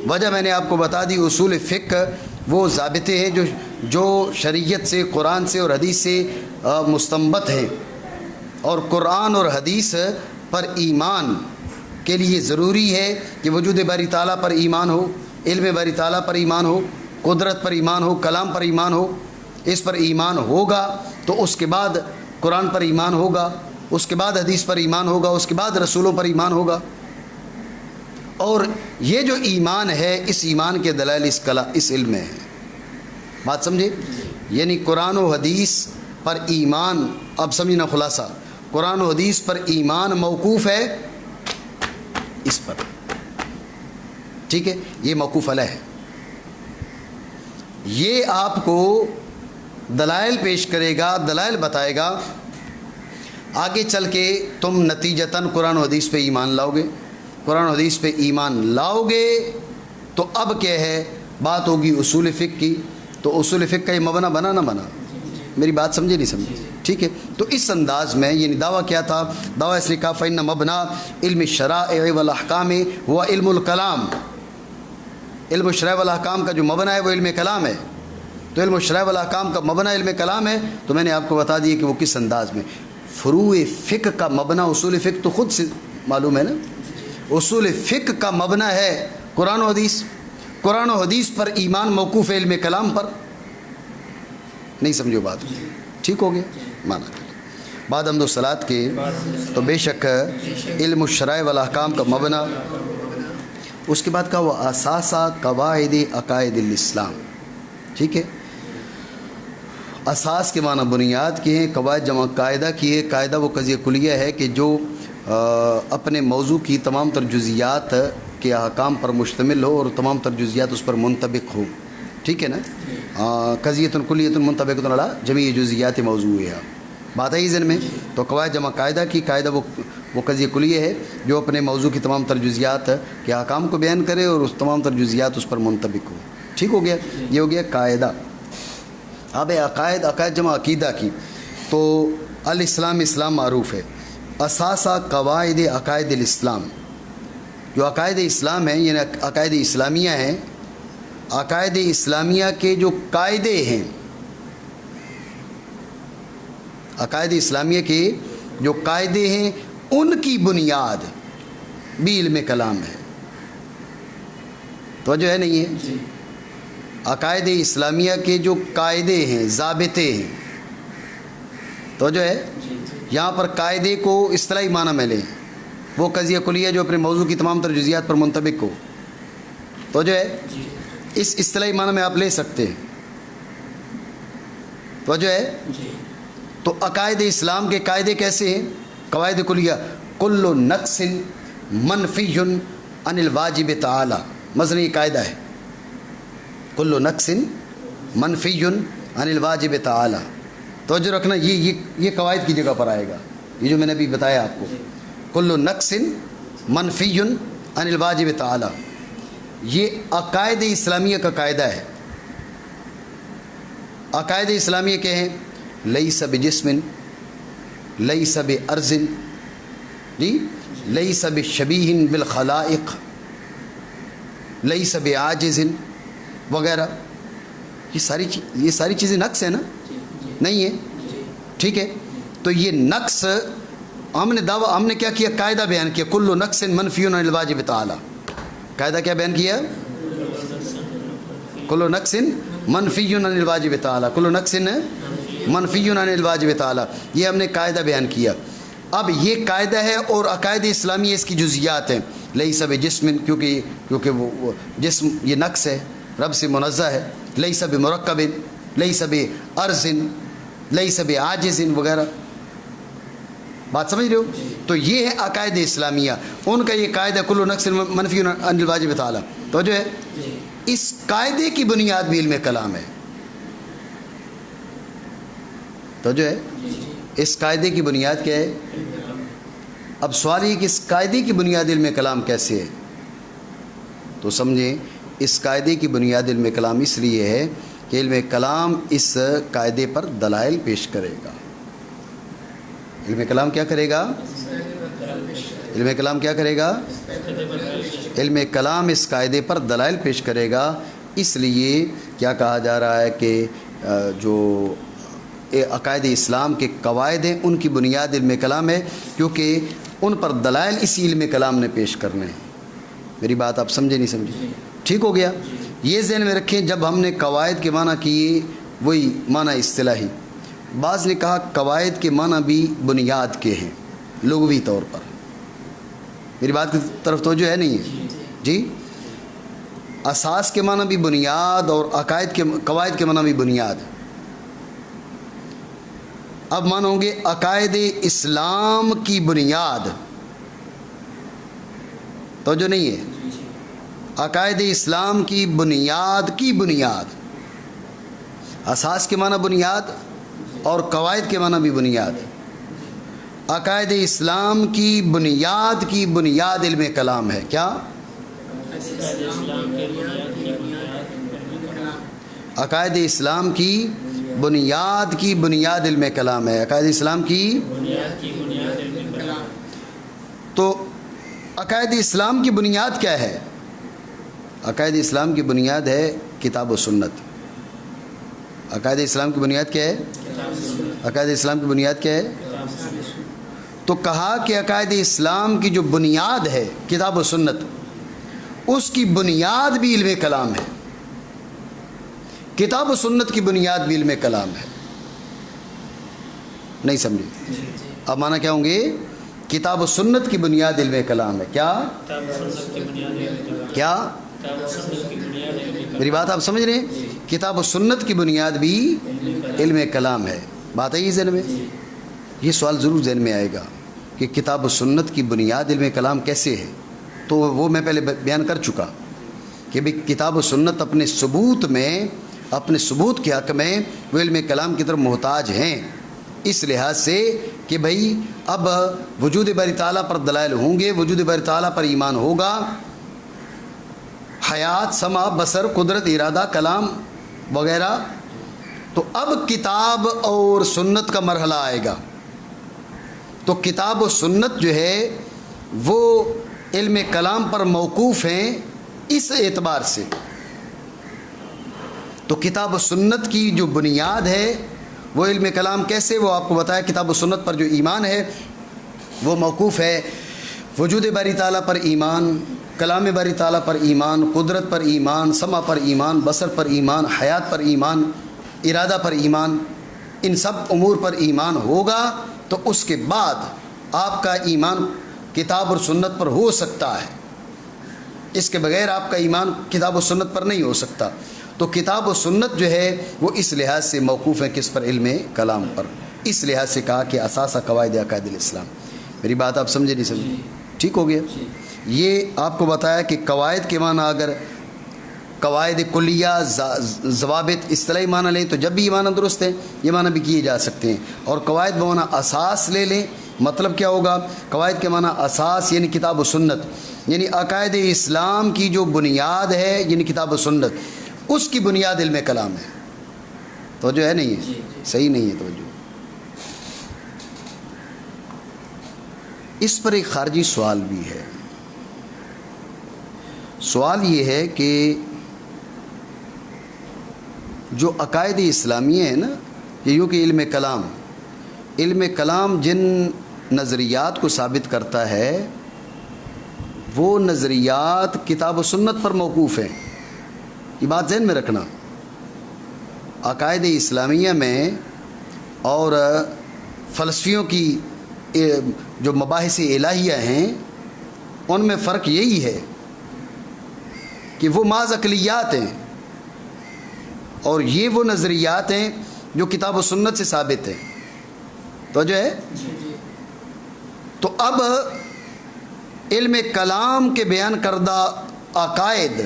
وجہ میں نے آپ کو بتا دی، اصول فقہ وہ ضابطے ہیں جو شریعت سے، قرآن سے اور حدیث سے مستنبط ہیں، اور قرآن اور حدیث پر ایمان کے لیے ضروری ہے کہ وجود باری تعالیٰ پر ایمان ہو، علم باری تعالیٰ پر ایمان ہو، قدرت پر ایمان ہو، کلام پر ایمان ہو۔ اس پر ایمان ہوگا تو اس کے بعد قرآن پر ایمان ہوگا، اس کے بعد حدیث پر ایمان ہوگا، اس کے بعد رسولوں پر ایمان ہوگا۔ اور یہ جو ایمان ہے، اس ایمان کے دلائل اس علم میں ہے۔ بات سمجھے؟ یعنی قرآن و حدیث پر ایمان، اب سمجھنا خلاصہ، قرآن و حدیث پر ایمان موقوف ہے اس پر، ٹھیک ہے؟ یہ موقوف علیہ ہے، یہ آپ کو دلائل پیش کرے گا، دلائل بتائے گا، آگے چل کے تم نتیجتاً قرآن و حدیث پہ ایمان لاؤ گے۔ قرآن و حدیث پہ ایمان لاؤ گے تو اب کیا ہے، بات ہوگی اصول فقہ کی۔ تو اصول فقہ کا یہ مبنی بنا نہ بنا؟ میری بات سمجھے نہیں سمجھے؟ ٹھیک ہے، تو اس انداز میں یعنی دعویٰ کیا تھا؟ دعویٰ اس لیے کہا فَإِنَّ مَبْنَى علم الشرائع والأحکام هو علم الکلام۔ علم الشرائع والاحکام کا جو مبنی ہے وہ علم کلام ہے۔ تو علم الشرائع والاحکام کا مبنی علم کلام ہے، تو میں نے آپ کو بتا دیا کہ وہ کس انداز میں۔ فروع فقہ کا مبنی اصول فقہ تو خود سے معلوم ہے نا، اصول فقہ کا مبنی ہے قرآن و حدیث، قرآن و حدیث پر ایمان موقوف ہے علم کلام پر۔ نہیں سمجھو بات؟ ٹھیک ہو گیا؟ مانا بعد حمد و صلات کے تو بے شک علم الشرائع والاحکام کا مبنی، اس کے بعد کہا وہ اساسہ قواعد عقائد الاسلام۔ ٹھیک ہے، اساس کے معنی بنیاد کی ہیں، قواعد جمع قاعدہ کی ہے۔ قاعدہ وہ قضیہ کلیہ ہے کہ جو اپنے موضوع کی تمام تر جزیات کے احکام پر مشتمل ہو اور تمام تر جزیات اس پر منطبق ہو۔ ٹھیک ہے نا؟ قضیۃ کلیۃ منطبقۃ علی جمیع جزیات موضوعها۔ بات ہے ذہن میں؟ تو قواعد جمع قاعدہ کی، قاعدہ وہ قضیہ کلیہ ہے جو اپنے موضوع کی تمام تر جزیات کے احکام کو بیان کرے اور اس تمام تر جزیات اس پر منطبق ہو۔ ٹھیک ہو گیا؟ یہ ہو گیا قاعدہ۔ اب عقائد، عقائد جمع عقیدہ کی، تو الاسلام، اسلام معروف ہے۔ اساسہ قواعد عقائد الاسلام، جو عقائد اسلام ہیں یعنی عقائد اسلامیہ ہیں، عقائد اسلامیہ کے جو قاعدے ہیں، عقائد اسلامیہ کے جو قاعدے ہیں ان کی بنیاد بھی علم کلام ہے۔ توجہ ہے نہیں ہے؟ عقائد اسلامیہ کے جو قاعدے ہیں، ضابطے ہیں، توجہ ہے؟ یہاں پر قاعدے کو اصطلاحی معنی میں لیں، وہ قضیہ کلیہ جو اپنے موضوع کی تمام تر جزیات پر منطبق ہو۔ توجہ ہے؟ اس اصطلاحی معنی میں آپ لے سکتے ہیں توجہ ہے؟ جی تو عقائد اسلام کے قاعدے کیسے ہیں؟ قواعد کلیہ: کل نقص منفی عن الواجب تعالی. مثلا یہ قاعدہ ہے، کل نقص منفی عن الواجب تعالی. توجہ رکھنا، یہ قواعد کی جگہ پر آئے گا، یہ جو میں نے ابھی بتایا آپ کو. کل نقص منفی عن الواجب تعالی، یہ عقائد اسلامیہ کا قاعدہ ہے. عقائد اسلامیہ کے ہیں: لیس بجسم، لیس بارض، جی، لیس بشبیہ بالخلائق، لیس بعاجز وغیرہ. یہ ساری چیزیں نقص ہیں نا؟ نہیں ہے؟ ٹھیک ہے. تو یہ نقص ہم نے کیا کیا؟ قاعدہ بیان کیا، کل نقص منفی عن الواجب تعالی. قاعدہ کیا بیان کیا؟ کل نقص منفی عن الواجب تعالی، کل نقص منفی عن الواجب تعالی، یہ ہم نے قاعدہ بیان کیا. اب یہ قاعدہ ہے اور عقائد اسلامی اس کی جزیات ہیں. لیس بجسم، کیونکہ وہ جسم یہ نقص ہے، رب سے منزہ ہے. لیس بمرکب، لیس بعرض، لیس بعاجز وغیرہ. بات سمجھ رہے ہو؟ تو یہ ہے عقائد اسلامیہ، ان کا یہ قاعدہ کل نقص منفی عن الواجب تعالی. تو جو ہے اس قاعدے کی بنیاد بھی علم کلام ہے. تو جو ہے اس قاعدے کی بنیاد کیا ہے؟ اب سوال یہ کہ اس قاعدے کی بنیاد علم کلام کیسے ہے؟ تو سمجھیں، اس قاعدے کی بنیاد علم کلام اس لیے ہے کہ علم کلام اس قاعدے پر دلائل پیش کرے گا. علم کلام کیا کرے گا؟ علم کلام کیا کرے گا؟ علم کلام اس قاعدے پر دلائل پیش کرے گا. اس لیے کیا کہا جا رہا ہے کہ جو عقائد اسلام کے قواعد ہیں ان کی بنیاد علم کلام ہے، کیونکہ ان پر دلائل اسی علم کلام نے پیش کرنے ہیں. میری بات آپ سمجھے نہیں سمجھے؟ ٹھیک ہو گیا؟ یہ ذہن میں رکھیں، جب ہم نے قواعد کے معنی کیے وہی معنی اصطلاحی. بعض نے کہا قواعد کے معنی بھی بنیاد کے ہیں لغوی طور پر. میری بات کی طرف توجہ ہے نہیں ہے؟ جی، اساس کے معنی بھی بنیاد اور قواعد کے معنی بھی بنیاد. اب مانو گے عقائد اسلام کی بنیاد، توجہ نہیں ہے؟ عقائد اسلام کی بنیاد، اساس کے معنی بنیاد اور قواعد کے معنی بھی بنیاد. عقائد اسلام کی بنیاد علم کلام ہے. کیا؟ عقائد اسلام کی بنیاد علم کلام ہے. عقائد اسلام کی تو عقائد اسلام کی بنیاد کیا ہے؟ عقائد اسلام کی بنیاد ہے کتاب و سنت. عقائد اسلام کی بنیاد کیا ہے؟ عقائد اسلام کی بنیاد کیا ہے؟ تو کہا کہ عقائد اسلام کی جو بنیاد ہے کتاب و سنت، اس کی بنیاد بھی علم کلام ہے. کتاب و سنت کی بنیاد بھی علم کلام ہے. نہیں سمجھے؟ اب معنی کیا ہوں گے؟ کتاب و سنت کی بنیاد علم کلام ہے. کیا میری بات آپ سمجھ رہے ہیں؟ کتاب و سنت کی بنیاد بھی علم کلام ہے. بات ہے یہ ذہن میں؟ یہ سوال ضرور ذہن میں آئے گا کہ کتاب و سنت کی بنیاد علم کلام کیسے ہے. تو وہ میں پہلے بیان کر چکا کہ بھی کتاب و سنت اپنے ثبوت کے حق میں وہ علم کلام کی طرف محتاج ہیں، اس لحاظ سے کہ بھئی اب وجود باری تعالیٰ پر دلائل ہوں گے، وجود باری تعالیٰ پر ایمان ہوگا، حیات، سمع، بصر، قدرت، ارادہ، کلام وغیرہ. تو اب کتاب اور سنت کا مرحلہ آئے گا. تو کتاب و سنت جو ہے وہ علم کلام پر موقوف ہیں اس اعتبار سے. تو کتاب و سنت کی جو بنیاد ہے وہ علم کلام کیسے، وہ آپ کو بتایا. کتاب و سنت پر جو ایمان ہے وہ موقوف ہے وجود باری تعالیٰ پر ایمان، کلام باری تعالیٰ پر ایمان، قدرت پر ایمان، سمع پر ایمان، بصر پر ایمان، حیات پر ایمان، ارادہ پر ایمان. ان سب امور پر ایمان ہوگا تو اس کے بعد آپ کا ایمان کتاب اور سنت پر ہو سکتا ہے. اس کے بغیر آپ کا ایمان کتاب و سنت پر نہیں ہو سکتا. تو کتاب و سنت جو ہے وہ اس لحاظ سے موقوف ہے کس پر؟ علم کلام پر. اس لحاظ سے کہا کہ اساسہ قواعد عقائد الاسلام. میری بات آپ سمجھے نہیں سمجھے؟ ٹھیک ہو گیا. یہ آپ کو بتایا کہ قواعد کے معنی اگر قواعد کلیہ ضوابط اصطلاحی معنی لیں تو جب بھی یہ معنی درست ہے یہ معنی بھی کیے جا سکتے ہیں. اور قواعد بمعنی اساس لے لیں. مطلب کیا ہوگا؟ قواعد کے معنی اساس یعنی کتاب و سنت، یعنی عقائد اسلام کی جو بنیاد ہے یعنی کتاب و سنت، اس کی بنیاد علم کلام ہے. توجہ ہے نہیں ہے؟ صحیح نہیں ہے توجہ. اس پر ایک خارجی سوال بھی ہے. سوال یہ ہے کہ جو عقائد اسلامیہ ہیں نا، یہ یوں کہ علم کلام جن نظریات کو ثابت کرتا ہے وہ نظریات کتاب و سنت پر موقوف ہیں. یہ بات ذہن میں رکھنا. عقائد اسلامیہ میں اور فلسفیوں کی جو مباحث الہیہ ہیں ان میں فرق یہی ہے کہ وہ محض عقلیات ہیں اور یہ وہ نظریات ہیں جو کتاب و سنت سے ثابت ہیں. تو جو ہے تو اب علم کلام کے بیان کردہ عقائد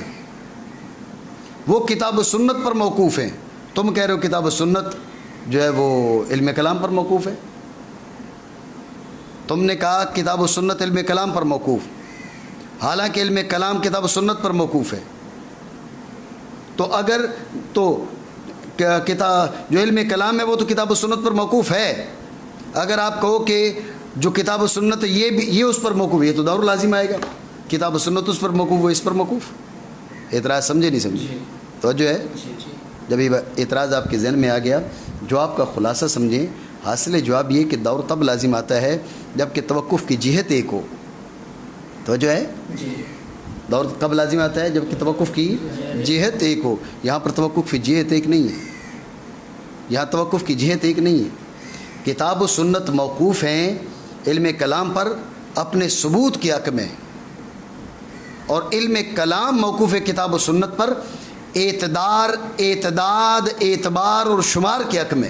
وہ کتاب و سنت پر موقوف ہیں. تم کہہ رہے ہو کتاب و سنت جو ہے وہ علم کلام پر موقوف ہے. تم نے کہا کتاب و سنت علم کلام پر موقوف، حالانکہ علم کلام کتاب و سنت پر موقوف ہے. تو اگر تو کتاب جو علم کلام ہے وہ تو کتاب و سنت پر موقوف ہے. اگر آپ کہو کہ جو کتاب و سنت یہ اس پر موقوف ہے، یہ تو دور لازم آئے گا. کتاب و سنت اس پر موقوف، وہ اس پر موقوف. اعتراض سمجھے نہیں سمجھے؟ تو جو ہے جب یہ اعتراض آپ کے ذہن میں آ گیا، جواب کا خلاصہ سمجھیں. حاصل جواب یہ کہ دور تب لازم آتا ہے جب کہ توقف کی جہت ایک ہو. تو جو ہے دور کب لازم آتا ہے؟ جب کہ توقف کی جہت ایک ہو. یہاں پر توقف کی جہت ایک نہیں ہے. یہاں توقف کی جہت ایک نہیں ہے. کتاب و سنت موقوف ہیں علم کلام پر اپنے ثبوت کے حق میں، اور علم کلام موقوف ہے کتاب و سنت پر اعتداد اعتبار اور شمار کے حق میں.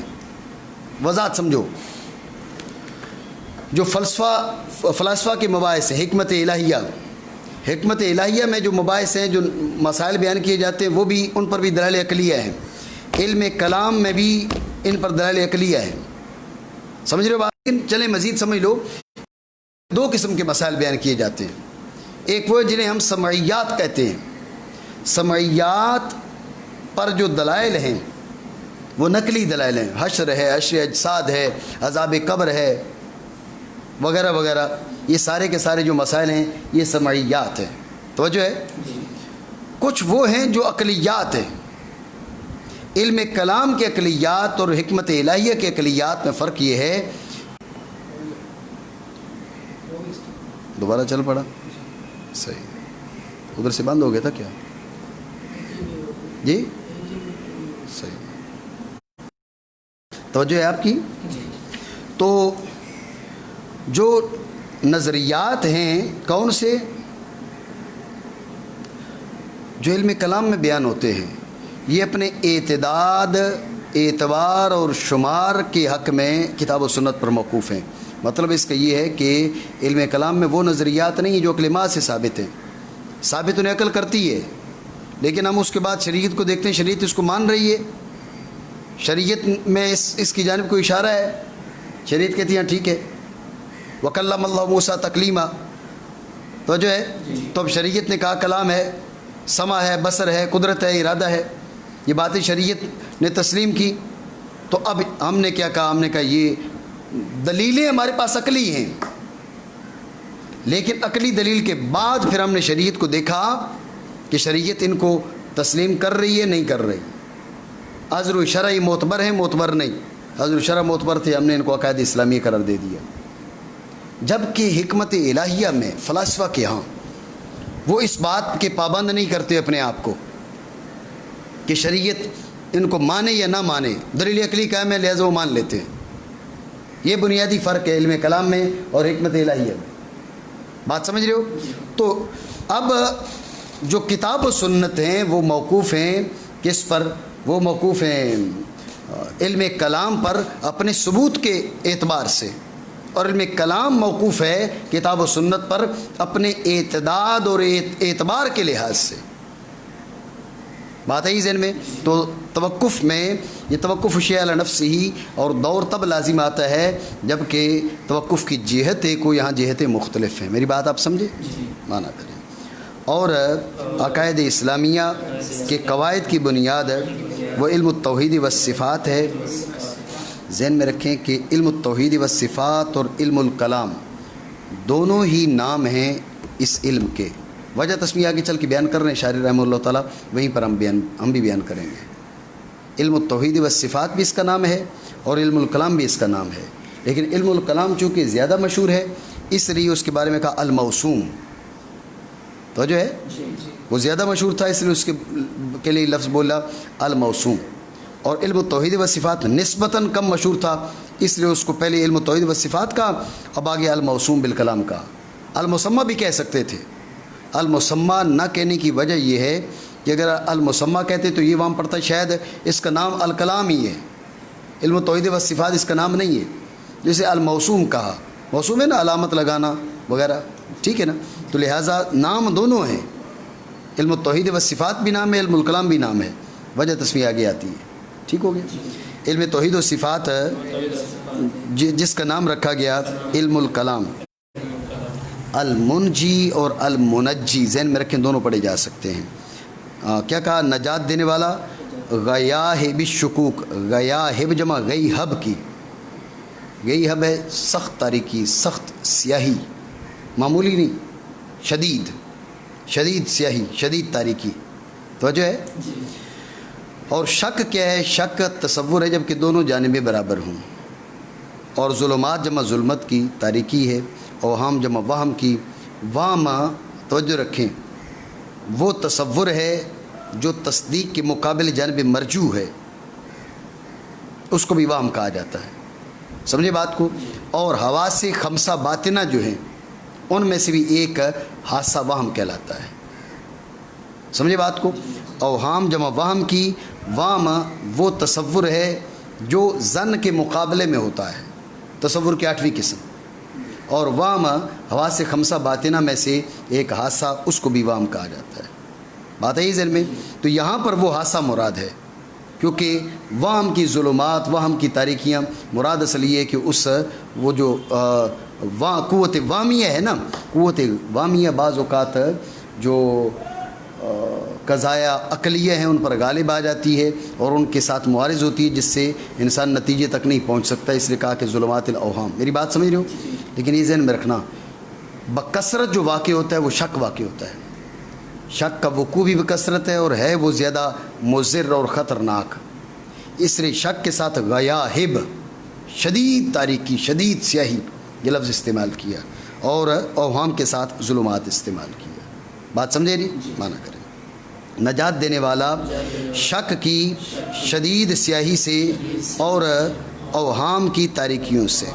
وضاحت سمجھو. جو فلسفہ کے مباحث ہیں، حکمت الہیہ میں جو مباحث ہیں، جو مسائل بیان کیے جاتے ہیں، وہ بھی ان پر بھی دلائل عقلیہ ہیں. علم کلام میں بھی ان پر دلائل عقلیہ ہیں. سمجھ رہے ہو بات؟ چلیں مزید سمجھ لو. دو قسم کے مسائل بیان کیے جاتے ہیں. ایک وہ جنہیں ہم سمعیات کہتے ہیں. سمعیات پر جو دلائل ہیں وہ نقلی دلائل ہیں. حشر ہے، حشر اجساد ہے، عذاب قبر ہے، وغیرہ وغیرہ. یہ سارے کے سارے جو مسائل ہیں یہ سمعیات ہیں. توجہ ہے؟ کچھ وہ ہیں جو عقلیات ہیں. علم کلام کے عقلیات اور حکمت الہیہ کے عقلیات میں فرق یہ ہے. دوبارہ چل پڑا؟ صحیح. ادھر سے بند ہو گیا تھا کیا؟ جی صحیح. توجہ ہے آپ کی؟ تو جو نظریات ہیں کون سے؟ جو علم کلام میں بیان ہوتے ہیں یہ اپنے اعتداد اعتبار اور شمار کے حق میں کتاب و سنت پر موقوف ہیں. مطلب اس کا یہ ہے کہ علم کلام میں وہ نظریات نہیں ہیں جو عقلمات سے ثابت ہیں. ثابت انہیں عقل کرتی ہے، لیکن ہم اس کے بعد شریعت کو دیکھتے ہیں، شریعت اس کو مان رہی ہے. شریعت میں اس کی جانب کوئی اشارہ ہے. شریعت کہتی ہے ٹھیک ہے، وَكَلَّمَ اللَّهُ مُوسَىٰ تَكْلِيمًا. تو جو ہے تو اب شریعت نے کہا کلام ہے، سمع ہے، بصر ہے، قدرت ہے، ارادہ ہے. یہ باتیں شریعت نے تسلیم کی. تو اب ہم نے کیا کہا؟ ہم نے کہا یہ دلیلیں ہمارے پاس عقلی ہیں، لیکن عقلی دلیل کے بعد پھر ہم نے شریعت کو دیکھا کہ شریعت ان کو تسلیم کر رہی ہے نہیں کر رہی. عذر و شرعی معتبر ہیں، معتبر نہیں. عذر و شرع معتبر تھے، ہم نے ان کو عقائد اسلامی قرار دے دیا. جبکہ حکمت الہیہ میں فلاسفہ کے ہاں وہ اس بات کے پابند نہیں کرتے اپنے آپ کو کہ شریعت ان کو مانے یا نہ مانے. دلیل عقلی قائم ہے لہذا وہ مان لیتے ہیں. یہ بنیادی فرق ہے علم کلام میں اور حکمت الہیہ میں. بات سمجھ رہے ہو؟ تو اب جو کتاب و سنت ہیں وہ موقوف ہیں کس پر؟ وہ موقوف ہیں علم کلام پر اپنے ثبوت کے اعتبار سے، اور علم کلام موقوف ہے کتاب و سنت پر اپنے اعتداد اور اعتبار کے لحاظ سے۔ بات ہے ذہن میں؟ تو توقف میں یہ توقف شیء علی نفس ہی، اور دور تب لازم آتا ہے جب کہ توقف کی جہتیں کو یہاں جہتیں مختلف ہیں۔ میری بات آپ سمجھے؟ مانا کریں۔ اور عقائد اسلامیہ کے قواعد کی بنیاد وہ علم التوحید والصفات ہے۔ ذہن میں رکھیں کہ علم التوحید والصفات اور علم الکلام دونوں ہی نام ہیں اس علم کے۔ وجہ تسمیہ آگے چل کے بیان کر رہے ہیں شاعر رحمہ اللہ تعالیٰ، وہیں پر ہم بھی بیان کریں گے۔ علم التوحید والصفات بھی اس کا نام ہے اور علم الکلام بھی اس کا نام ہے، لیکن علم الکلام چونکہ زیادہ مشہور ہے اس لیے اس کے بارے میں کہا الموسوم۔ تو جو ہے وہ زیادہ مشہور تھا اس لیے اس کے لیے لفظ بولا الموسوم، اور علم التوحید والصفات نسبتاً کم مشہور تھا اس لیے اس کو پہلے علم التوحید والصفات کا، اب آگے الموسوم بالکلام کا۔ المسمى بھی کہہ سکتے تھے، المسمى نہ کہنے کی وجہ یہ ہے کہ اگر المسمى کہتے تو یہ وہاں پڑتا شاید اس کا نام الکلام ہی ہے، علم التوحید والصفات اس کا نام نہیں ہے۔ جیسے الموسوم کہا، موسوم ہے نا علامت لگانا وغیرہ، ٹھیک ہے نا، تو لہٰذا نام دونوں ہیں، علم التوحید والصفات بھی نام ہے، علم الکلام بھی نام ہے، وجہ تسمیہ آگے آتی ہے۔ ٹھیک ہو گیا؟ علم توحید و صفات جس کا نام رکھا گیا علم الکلام۔ المنجی اور المنجی ذہن میں رکھیں، دونوں پڑھے جا سکتے ہیں۔ کیا کہا؟ نجات دینے والا، غیاہب الشکوک، غیاہب جمع غیہب کی، غیہب ہے سخت تاریکی، سخت سیاہی، معمولی نہیں، شدید سیاہی، شدید تاریکی، توجہ ہے؟ اور شک کیا ہے؟ شک تصور ہے جب کہ دونوں جانبیں برابر ہوں، اور ظلمات جمع ظلمت کی، تاریکی ہے، اوہام جمع وہم کی۔ وہم توجہ رکھیں وہ تصور ہے جو تصدیق کے مقابل جانب مرجوح ہے، اس کو بھی وہم کہا جاتا ہے، سمجھے بات کو؟ اور حواس خمسہ باطنہ جو ہیں ان میں سے بھی ایک حادثہ وہم کہلاتا ہے، سمجھے بات کو؟ اوہام جمع وہم کی، وہم وہ تصور ہے جو ظن کے مقابلے میں ہوتا ہے، تصور کی 8ویں قسم، اور وہم حواس خمسہ باطنہ میں سے ایک حادثہ، اس کو بھی وہم کہا جاتا ہے۔ بات ہے ذہن میں؟ تو یہاں پر وہ حادثہ مراد ہے، کیونکہ وہم کی ظلمات، وہم کی تاریکیاں مراد اصل یہ ہے کہ اس وہ جو قوت وامیہ ہے نا، قوت وامیہ بعض اوقات جو قضایا عقلیہ ہیں ان پر غالب آ جاتی ہے اور ان کے ساتھ معارض ہوتی ہے، جس سے انسان نتیجے تک نہیں پہنچ سکتا، اس لیے کہا کہ ظلمات الاوہام۔ میری بات سمجھ رہے ہو؟ لیکن یہ ذہن میں رکھنا، بکثرت جو واقع ہوتا ہے وہ شک واقع ہوتا ہے، شک کا وقوع بھی بکثرت ہے اور ہے وہ زیادہ مضر اور خطرناک، اس لیے شک کے ساتھ غیاہب، شدید تاریکی، شدید سیاہی یہ لفظ استعمال کیا، اور اوہام کے ساتھ ظلمات استعمال کیا۔ بات سمجھے نہیں؟ مانا کریں نجات دینے والا شک کی شدید سیاہی سے اور اوہام کی تاریکیوں سے۔